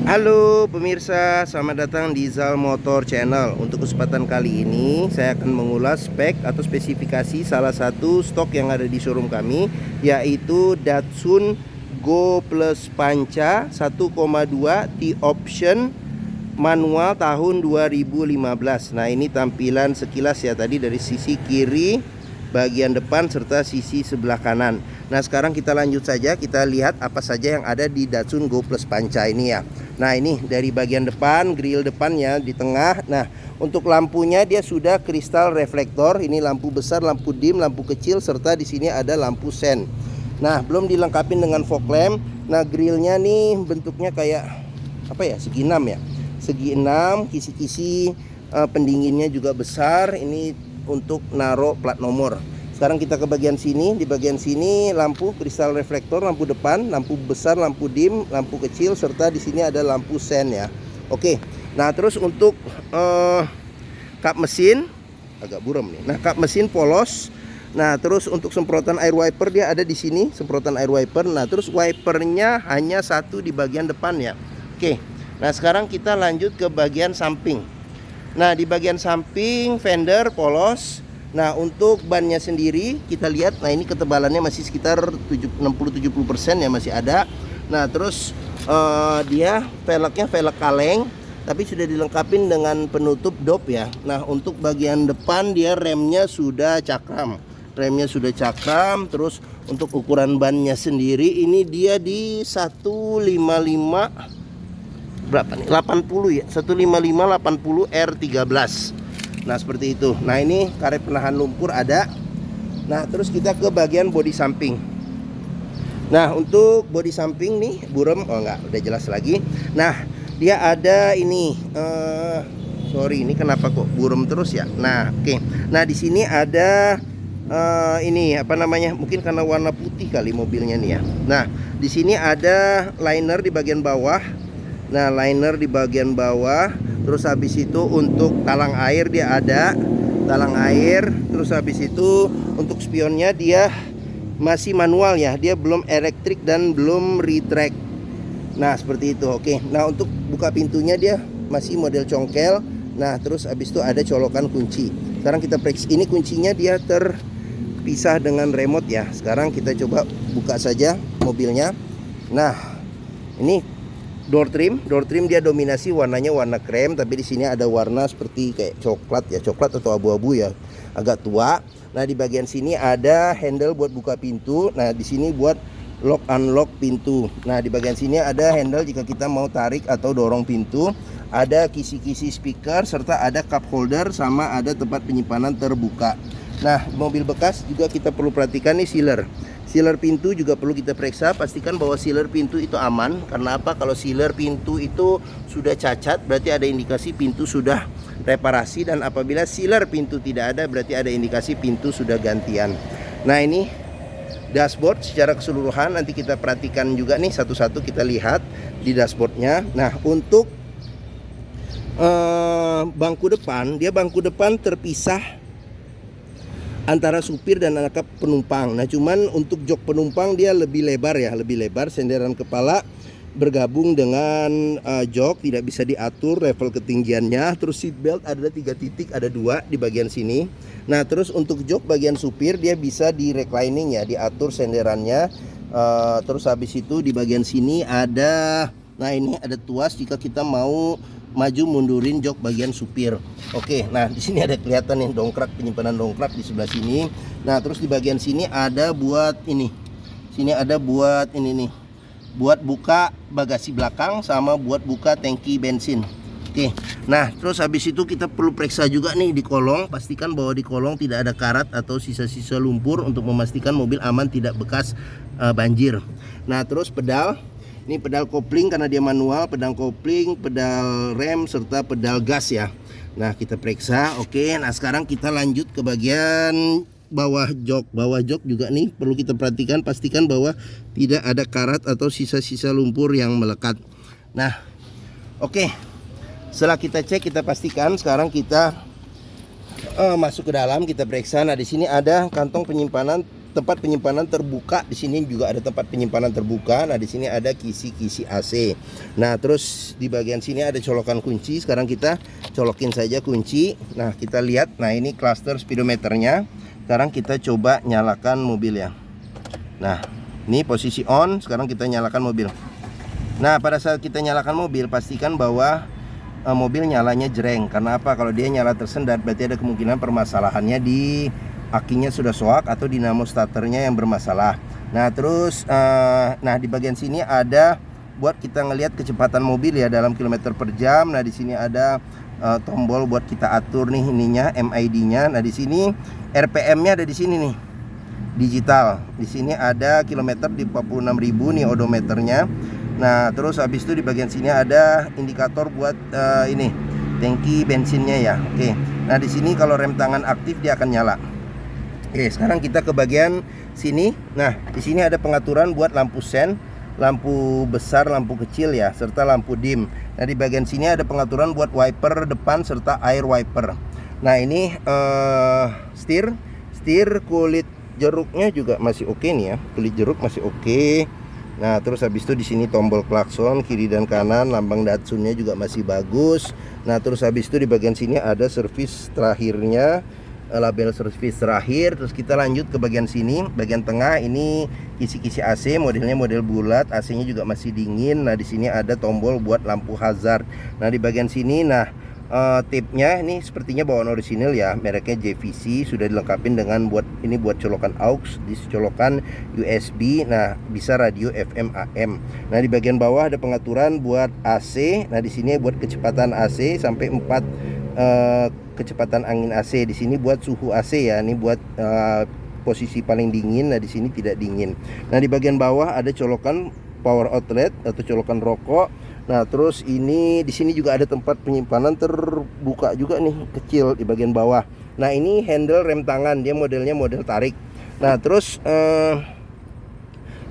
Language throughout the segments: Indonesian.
Halo pemirsa, selamat datang di Zal Motor Channel. Untuk kesempatan kali ini saya akan mengulas spek atau spesifikasi salah satu stok yang ada di showroom kami, yaitu Datsun Go Plus Panca 1,2 T-Option manual tahun 2015. Nah, ini tampilan sekilas ya tadi dari sisi kiri, bagian depan serta sisi sebelah kanan. Nah, sekarang kita lanjut saja, kita lihat apa saja yang ada di Datsun Go Plus Panca ini ya. Nah, ini dari bagian depan, grill depannya di tengah. Nah, untuk lampunya dia sudah kristal reflektor. Ini lampu besar, lampu dim, lampu kecil, serta di sini ada lampu sen. Nah, belum dilengkapi dengan fog lamp. Nah, grillnya nih bentuknya kayak apa ya? Segi 6 ya. Segi 6, kisi-kisi pendinginnya juga besar. Ini untuk naruh plat nomor. Sekarang kita ke bagian sini. Di bagian sini lampu kristal reflektor, lampu depan, lampu besar, lampu dim, lampu kecil, serta di sini ada lampu sen ya. Oke. Nah, terus untuk kap mesin agak buram nih. Nah, kap mesin polos. Nah, terus untuk semprotan air wiper dia ada di sini, semprotan air wiper. Nah, terus wipernya hanya satu di bagian depan ya. Oke. Nah, sekarang kita lanjut ke bagian samping. Nah, di bagian samping fender polos. Nah, untuk bannya sendiri kita lihat, nah ini ketebalannya masih sekitar 60-70% ya, masih ada. Nah, terus dia velgnya velg kaleng, tapi sudah dilengkapi dengan penutup dop ya. Nah, untuk bagian depan dia remnya sudah cakram. Remnya sudah cakram. Terus untuk ukuran bannya sendiri ini dia di 155 berapa nih? 80 ya. 155 80 R13. Nah, seperti itu. Nah, ini karet penahan lumpur ada. Nah, terus kita ke bagian bodi samping. Nah, untuk bodi samping nih buram, oh enggak, udah jelas lagi. Nah, dia ada ini sorry, ini kenapa kok buram terus ya. Nah, oke. Nah, di sini ada ini apa namanya? Mungkin karena warna putih kali mobilnya nih ya. Nah, di sini ada liner di bagian bawah. Nah, liner di bagian bawah. Terus habis itu untuk talang air dia ada talang air. Terus habis itu untuk spionnya dia masih manual ya, dia belum elektrik dan belum retract. Nah, seperti itu. Oke. Nah, untuk buka pintunya dia masih model congkel. Nah, terus habis itu ada colokan kunci. Sekarang kita periksa, ini kuncinya dia terpisah dengan remote ya. Sekarang kita coba buka saja mobilnya. Nah, ini door trim dia dominasi warnanya warna krem, tapi di sini ada warna seperti kayak coklat ya, coklat atau abu-abu ya, agak tua. Nah, di bagian sini ada handle buat buka pintu. Nah, di sini buat lock unlock pintu. Nah, di bagian sini ada handle jika kita mau tarik atau dorong pintu. Ada kisi-kisi speaker serta ada cup holder sama ada tempat penyimpanan terbuka. Nah, mobil bekas juga kita perlu perhatikan nih sealer. Sealer pintu juga perlu kita periksa, pastikan bahwa sealer pintu itu aman. Karena apa? Kalau sealer pintu itu sudah cacat, berarti ada indikasi pintu sudah reparasi. Dan apabila sealer pintu tidak ada, berarti ada indikasi pintu sudah gantian. Nah, ini dashboard secara keseluruhan, nanti kita perhatikan juga nih satu-satu, kita lihat di dashboardnya. Nah, untuk bangku depan, dia bangku depan terpisah antara supir dan anak penumpang. Nah, cuman untuk jok penumpang dia lebih lebar ya, lebih lebar. Senderan kepala bergabung dengan jok, tidak bisa diatur level ketinggiannya. Terus seat belt ada 3 titik, ada 2 di bagian sini. Nah, terus untuk jok bagian supir dia bisa di reclining ya, diatur senderannya. Terus habis itu di bagian sini ada, nah ini ada tuas jika kita mau maju mundurin jok bagian supir. Oke, nah di sini ada kelihatan nih dongkrak, penyimpanan dongkrak di sebelah sini. Nah, terus di bagian sini ada buat ini. Sini ada buat ini nih. Buat buka bagasi belakang sama buat buka tangki bensin. Oke. Nah, terus habis itu kita perlu periksa juga nih di kolong, pastikan bahwa di kolong tidak ada karat atau sisa-sisa lumpur untuk memastikan mobil aman tidak bekas banjir. Nah, terus pedal. Ini pedal kopling karena dia manual, pedal kopling, pedal rem, serta pedal gas ya. Nah, kita periksa. Oke, nah sekarang kita lanjut ke bagian bawah jok. Bawah jok juga nih perlu kita perhatikan, pastikan bahwa tidak ada karat atau sisa-sisa lumpur yang melekat. Nah, oke. Setelah kita cek, kita pastikan, sekarang kita masuk ke dalam, kita periksa. Nah, di sini ada kantong penyimpanan tempat penyimpanan terbuka. Di sini juga ada tempat penyimpanan terbuka. Nah, di sini ada kisi-kisi AC. Nah, terus di bagian sini ada colokan kunci. Sekarang kita colokin saja kunci. Nah, kita lihat. Nah, ini cluster speedometernya. Sekarang kita coba nyalakan mobil ya. Nah, ini posisi on. Sekarang kita nyalakan mobil. Nah, pada saat kita nyalakan mobil, pastikan bahwa mobil nyalanya jreng. Karena apa? Kalau dia nyala tersendat, berarti ada kemungkinan permasalahannya di akinya sudah soak atau dinamo starternya yang bermasalah. Nah, terus nah di bagian sini ada buat kita ngelihat kecepatan mobil ya dalam kilometer per jam. Nah, di sini ada tombol buat kita atur nih ininya, MID-nya. Nah, di sini RPM-nya ada di sini nih. Digital. Di sini ada kilometer di 46.000 nih odometernya. Nah, terus habis itu di bagian sini ada indikator buat ini tangki bensinnya ya. Oke. Nah, di sini kalau rem tangan aktif dia akan nyala. Oke, sekarang kita ke bagian sini. Nah, di sini ada pengaturan buat lampu sen, lampu besar, lampu kecil ya, serta lampu dim. Nah, di bagian sini ada pengaturan buat wiper depan serta air wiper. Nah, ini setir kulit jeruknya juga masih oke nih ya. Kulit jeruk masih oke. Nah, terus habis itu di sini tombol klakson kiri dan kanan, lambang Datsunnya juga masih bagus. Nah, terus habis itu di bagian sini ada servis terakhirnya, label servis terakhir. Terus kita lanjut ke bagian sini, bagian tengah ini kisi-kisi AC, modelnya model bulat, AC-nya juga masih dingin. Nah, di sini ada tombol buat lampu hazard. Nah, di bagian sini tipnya ini sepertinya bawaan orisinil ya, mereknya JVC, sudah dilengkapi dengan buat colokan aux, di colokan USB. Nah, bisa radio FM AM. Nah, di bagian bawah ada pengaturan buat AC. Nah, di sini buat kecepatan AC sampai 4 kecepatan angin AC. Di sini buat suhu AC ya, ini buat posisi paling dingin. Nah, di sini tidak dingin. Nah, di bagian bawah ada colokan power outlet atau colokan rokok. Nah, terus ini di sini juga ada tempat penyimpanan terbuka juga nih, kecil di bagian bawah. Nah, ini handle rem tangan, dia modelnya model tarik. Nah, terus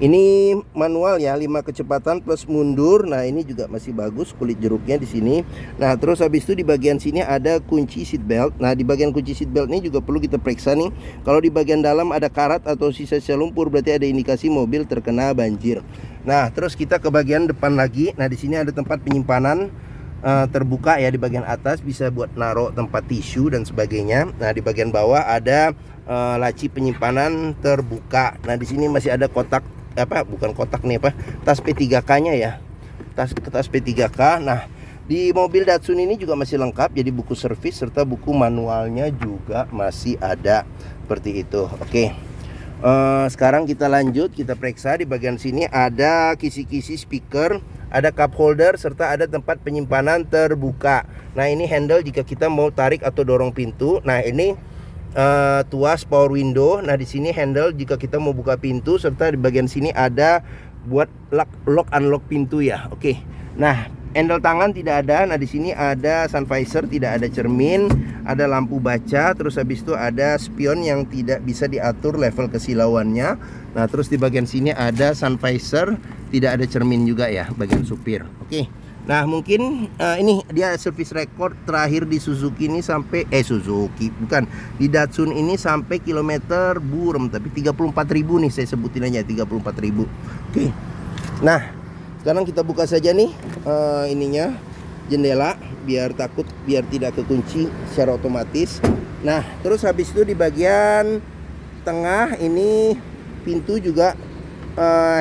ini manual ya, 5 kecepatan plus mundur. Nah, ini juga masih bagus kulit jeruknya di sini. Nah, terus habis itu di bagian sini ada kunci seat belt. Nah, di bagian kunci seat belt ini juga perlu kita periksa nih. Kalau di bagian dalam ada karat atau sisa-sisa lumpur, berarti ada indikasi mobil terkena banjir. Nah, terus kita ke bagian depan lagi. Nah, di sini ada tempat penyimpanan terbuka ya, di bagian atas bisa buat naruh tempat tisu dan sebagainya. Nah, di bagian bawah ada laci penyimpanan terbuka. Nah, di sini masih ada kotak bukan kotak nih tas P3K-nya ya. Tas P3K. Nah, di mobil Datsun ini juga masih lengkap, jadi buku servis serta buku manualnya juga masih ada seperti itu. Oke. Sekarang kita lanjut, kita periksa. Di bagian sini ada kisi-kisi speaker, ada cup holder serta ada tempat penyimpanan terbuka. Nah, ini handle jika kita mau tarik atau dorong pintu. Nah, ini tuas power window. Nah, di sini handle jika kita mau buka pintu, serta di bagian sini ada buat lock unlock pintu ya. Oke. Nah, handle tangan tidak ada. Nah, di sini ada sun visor, tidak ada cermin, ada lampu baca, terus habis itu ada spion yang tidak bisa diatur level kesilauannya. Nah, terus di bagian sini ada sun visor, tidak ada cermin juga ya bagian supir. Oke. Nah, mungkin ini dia service record terakhir di Suzuki ini sampai di Datsun ini sampai kilometer burem, tapi 34.000 nih saya sebutin aja, 34.000. Oke. Nah, sekarang kita buka saja nih ininya, jendela, biar tidak kekunci secara otomatis. Nah, terus habis itu di bagian tengah ini pintu juga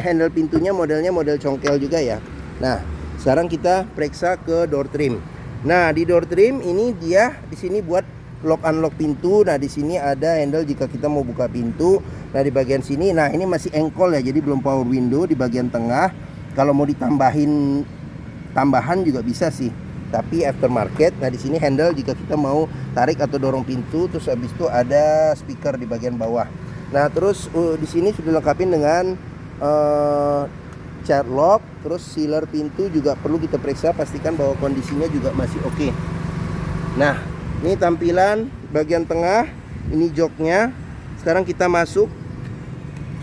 handle pintunya modelnya model congkel juga ya. Nah, sekarang kita periksa ke door trim. Nah, di door trim ini dia di sini buat lock unlock pintu. Nah, di sini ada handle jika kita mau buka pintu. Nah, di bagian sini, nah ini masih engkol ya, jadi belum power window. Di bagian tengah, kalau mau ditambahin tambahan juga bisa sih, tapi aftermarket. Nah, di sini handle jika kita mau tarik atau dorong pintu. Terus habis itu ada speaker di bagian bawah. Nah, terus di sini sudah lengkapin dengan child lock, terus sealer pintu juga perlu kita periksa, pastikan bahwa kondisinya juga masih oke. Nah, ini tampilan bagian tengah, ini joknya. Sekarang kita masuk,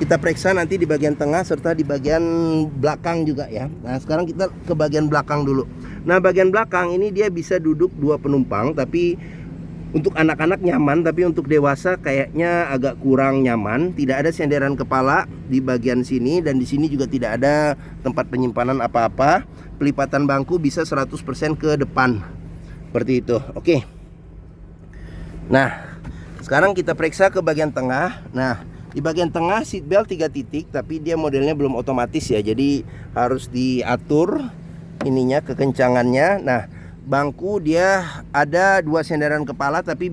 kita periksa nanti di bagian tengah serta di bagian belakang juga ya. Nah, sekarang kita ke bagian belakang dulu. Nah, bagian belakang ini dia bisa duduk 2 penumpang, tapi Untuk anak-anak nyaman, tapi untuk dewasa kayaknya agak kurang nyaman. Tidak ada senderan kepala di bagian sini, dan di sini juga tidak ada tempat penyimpanan apa-apa. Pelipatan bangku bisa 100% ke depan. Seperti itu. Oke. Nah, sekarang kita periksa ke bagian tengah. Nah, di bagian tengah seat belt 3 titik, tapi dia modelnya belum otomatis ya. Jadi harus diatur ininya, kekencangannya. Nah, bangku dia ada 2 senderan kepala, tapi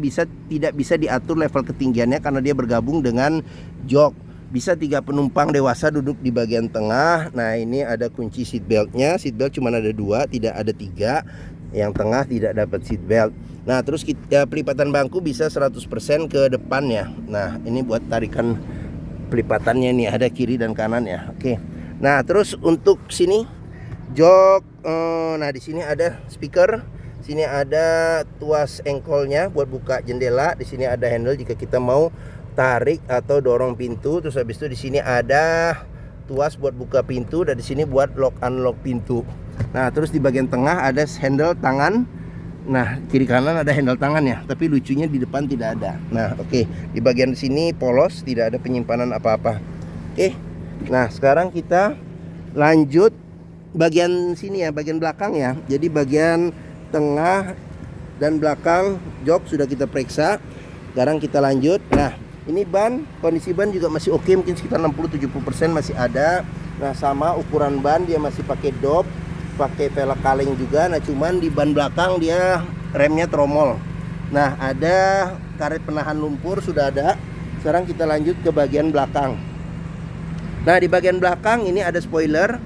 tidak bisa diatur level ketinggiannya karena dia bergabung dengan jok. Bisa 3 penumpang dewasa duduk di bagian tengah. Nah, ini ada kunci seat beltnya. Seat belt cuma ada 2, tidak ada 3. Yang tengah tidak dapat seat belt. Nah, terus pelipatan bangku bisa 100% ke depan ya. Nah, ini buat tarikan pelipatannya nih, ada kiri dan kanan ya. Oke. Nah, terus untuk sini jok, nah di sini ada speaker, sini ada tuas engkolnya buat buka jendela, di sini ada handle jika kita mau tarik atau dorong pintu. Terus habis itu di sini ada tuas buat buka pintu, dan di sini buat lock unlock pintu. Nah, terus di bagian tengah ada handle tangan. Nah, kiri kanan ada handle tangan ya, tapi lucunya di depan tidak ada. Nah, oke. Di bagian sini polos, tidak ada penyimpanan apa-apa. Oke. Nah, sekarang kita lanjut bagian sini ya, bagian belakang ya. Jadi bagian tengah dan belakang jok sudah kita periksa. Sekarang kita lanjut. Nah, ini ban, kondisi ban juga masih oke, mungkin sekitar 60-70% masih ada. Nah, sama ukuran ban dia masih pakai dop, pakai velg kaleng juga. Nah, cuman di ban belakang dia remnya tromol. Nah, ada karet penahan lumpur sudah ada. Sekarang kita lanjut ke bagian belakang. Nah, di bagian belakang ini ada spoiler.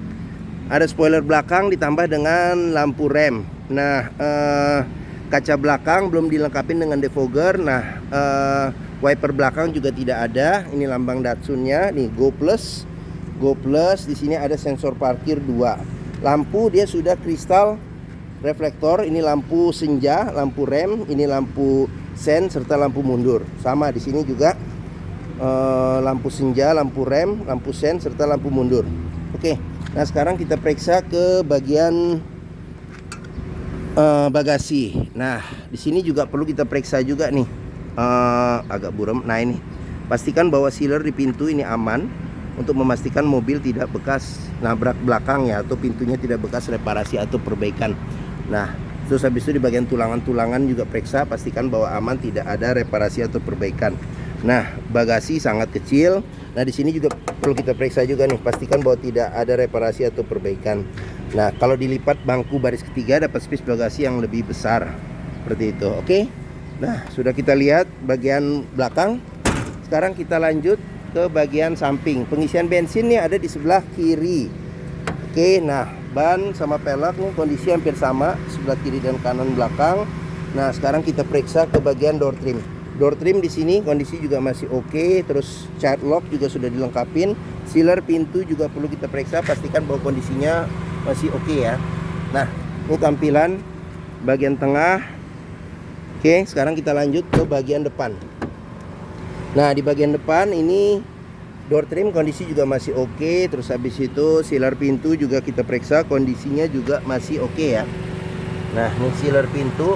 Ada spoiler belakang ditambah dengan lampu rem. Nah, kaca belakang belum dilengkapi dengan defogger. Nah, wiper belakang juga tidak ada. Ini lambang Datsunnya. Nih, Go Plus. Go Plus. Di sini ada sensor parkir 2. Lampu dia sudah kristal reflektor. Ini lampu senja, lampu rem. Ini lampu sen serta lampu mundur. Sama di sini juga lampu senja, lampu rem, lampu sen serta lampu mundur. Oke. Nah, sekarang kita periksa ke bagian bagasi. Nah, di sini juga perlu kita periksa juga nih. Agak buram. Nah, ini pastikan bahwa sealer di pintu ini aman untuk memastikan mobil tidak bekas nabrak belakang ya, atau pintunya tidak bekas reparasi atau perbaikan. Nah, terus habis itu di bagian tulangan-tulangan juga periksa, pastikan bahwa aman, tidak ada reparasi atau perbaikan. Nah, bagasi sangat kecil. Nah, di sini juga perlu kita periksa juga nih, pastikan bahwa tidak ada reparasi atau perbaikan. Nah, kalau dilipat bangku baris ketiga dapat space bagasi yang lebih besar. Seperti itu. Oke. Nah, sudah kita lihat bagian belakang. Sekarang kita lanjut ke bagian samping. Pengisian bensin nih ada di sebelah kiri. Oke, nah, ban sama pelek nih kondisi hampir sama, sebelah kiri dan kanan belakang. Nah, sekarang kita periksa ke bagian door trim. Door trim di sini kondisi juga masih oke. Terus child lock juga sudah dilengkapin. Sealer pintu juga perlu kita periksa, pastikan bahwa kondisinya masih oke ya. Nah, ini tampilan bagian tengah. Oke, sekarang kita lanjut ke bagian depan. Nah, di bagian depan ini door trim kondisi juga masih oke. Terus habis itu sealer pintu juga kita periksa, kondisinya juga masih oke ya. Nah, ini sealer pintu.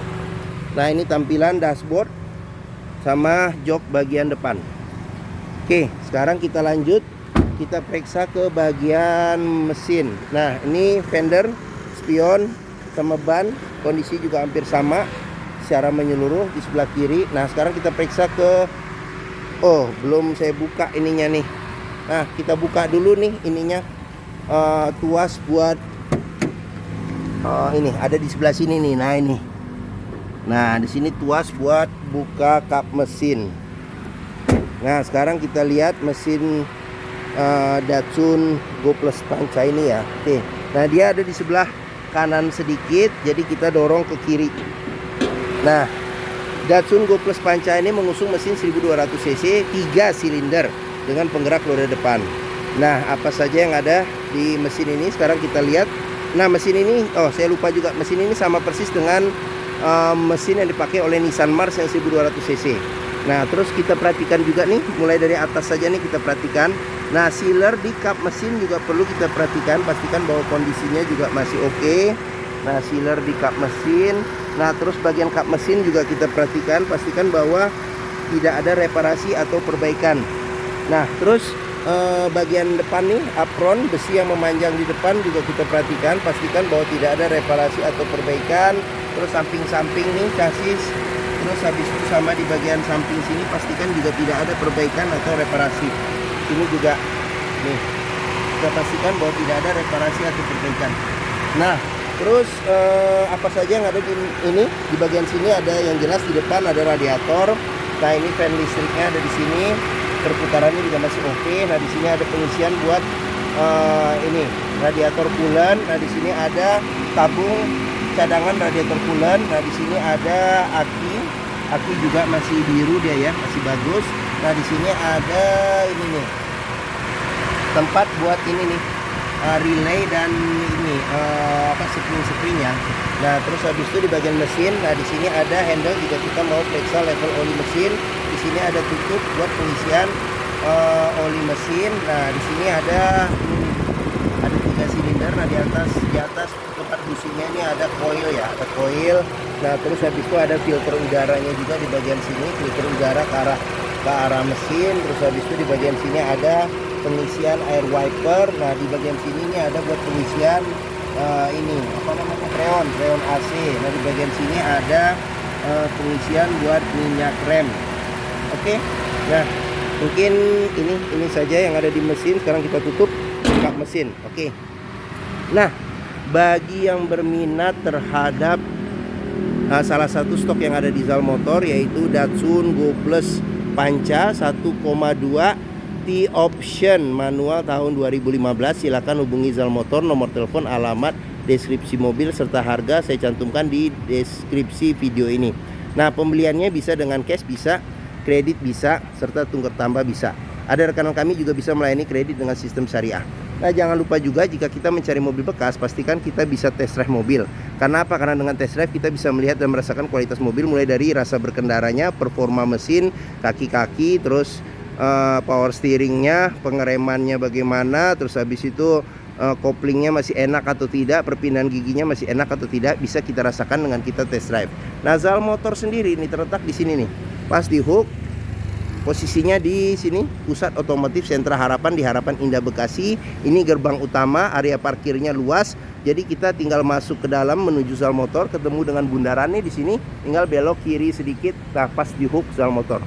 Nah, ini tampilan dashboard sama jok bagian depan. Oke, sekarang kita lanjut. Kita periksa ke bagian mesin. Nah, ini fender, spion sama ban kondisi juga hampir sama secara menyeluruh di sebelah kiri. Nah, sekarang kita periksa ke, oh, belum saya buka ininya nih. Nah, kita buka dulu nih ininya. Tuas buat ini ada di sebelah sini nih. Nah, ini. Nah, di sini tuas buat buka kap mesin. Nah, sekarang kita lihat mesin Datsun Go Plus Panca ini ya. Oke. Nah, dia ada di sebelah kanan sedikit, jadi kita dorong ke kiri. Nah, Datsun Go Plus Panca ini mengusung mesin 1200 cc 3 silinder dengan penggerak roda depan. Nah, apa saja yang ada di mesin ini sekarang kita lihat. Nah, mesin ini, oh saya lupa juga, mesin ini sama persis dengan mesin yang dipakai oleh Nissan Mars yang 1200 cc. Nah, terus kita perhatikan juga nih, mulai dari atas saja nih kita perhatikan. Nah, sealer di kap mesin juga perlu kita perhatikan, pastikan bahwa kondisinya juga masih oke. Nah, sealer di kap mesin Nah, terus bagian kap mesin juga kita perhatikan, pastikan bahwa tidak ada reparasi atau perbaikan. Nah, terus bagian depan nih, apron besi yang memanjang di depan juga kita perhatikan, pastikan bahwa tidak ada reparasi atau perbaikan. Terus samping-samping nih chassis, terus habis itu sama di bagian samping sini pastikan juga tidak ada perbaikan atau reparasi. Ini juga nih kita pastikan bahwa tidak ada reparasi atau perbaikan. Nah, terus apa saja yang ada di ini, di bagian sini ada yang jelas di depan ada radiator. Nah, ini fan listriknya ada di sini, perputarannya juga masih oke. Nah, di sini ada pengisian buat ini radiator coolant. Nah, di sini ada tabung cadangan radiator coolant. Nah, di sini ada aki juga masih biru dia ya, masih bagus. Nah, di sini ada ini nih tempat buat ini nih relay dan ini spring ya. Nah, terus habis itu di bagian mesin, nah di sini ada handle jika kita mau periksa level oli mesin. Di sini ada tutup buat pengisian oli mesin. Nah, di sini ada 3 silinder. Nah, di atas tempat businya ini ada coil ya, ada coil. Nah, terus habis itu ada filter udaranya juga di bagian sini, filter udara ke arah mesin. Terus habis itu di bagian sini ada pengisian air wiper. Nah, di bagian sini ini ada buat pengisian ini apa namanya, freon AC. Nah, di bagian sini ada pengisian buat minyak rem. Oke. Nah, mungkin ini saja yang ada di mesin. Sekarang kita tutup kap mesin. Oke. Nah, bagi yang berminat terhadap salah satu stok yang ada di Zal Motor, yaitu Datsun Go Plus Panca 1,2 T-Option manual tahun 2015, silakan hubungi Zal Motor. Nomor telepon, alamat, deskripsi mobil serta harga saya cantumkan di deskripsi video ini. Nah, pembeliannya bisa dengan cash, bisa kredit, bisa serta tunggu tambah bisa. Ada rekanan kami juga bisa melayani kredit dengan sistem syariah. Nah, jangan lupa juga jika kita mencari mobil bekas, pastikan kita bisa test drive mobil. Karena apa? Karena dengan test drive kita bisa melihat dan merasakan kualitas mobil, mulai dari rasa berkendaranya, performa mesin, kaki-kaki, terus power steeringnya, pengeremannya bagaimana, terus habis itu koplingnya masih enak atau tidak, perpindahan giginya masih enak atau tidak, bisa kita rasakan dengan kita test drive. Nah, Zal Motor sendiri ini terletak di sini nih, pas di hook. Posisinya di sini, Pusat Otomotif Sentra Harapan di Harapan Indah Bekasi. Ini gerbang utama, area parkirnya luas. Jadi kita tinggal masuk ke dalam menuju Zal Motor, ketemu dengan bundarannya di sini, tinggal belok kiri sedikit, nah pas di hook Zal Motor.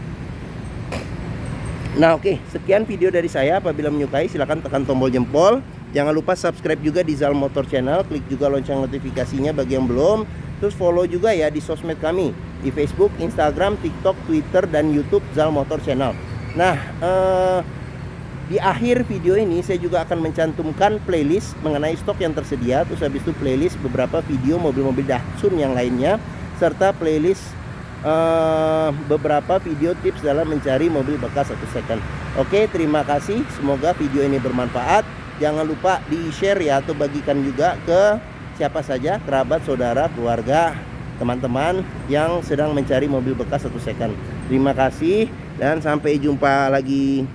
Nah, oke, sekian video dari saya. Apabila menyukai silahkan tekan tombol jempol. Jangan lupa subscribe juga di Zal Motor Channel, klik juga lonceng notifikasinya bagi yang belum. Terus follow juga ya di sosmed kami, di Facebook, Instagram, TikTok, Twitter, dan YouTube Zal Motor Channel. Nah, di akhir video ini saya juga akan mencantumkan playlist mengenai stok yang tersedia. Terus habis itu playlist beberapa video mobil-mobil Datsun yang lainnya, serta playlist beberapa video tips dalam mencari mobil bekas atau second. Oke, terima kasih. Semoga video ini bermanfaat. Jangan lupa di-share ya, atau bagikan juga ke siapa saja, kerabat, saudara, keluarga, teman-teman yang sedang mencari mobil bekas atau second. Terima kasih dan sampai jumpa lagi.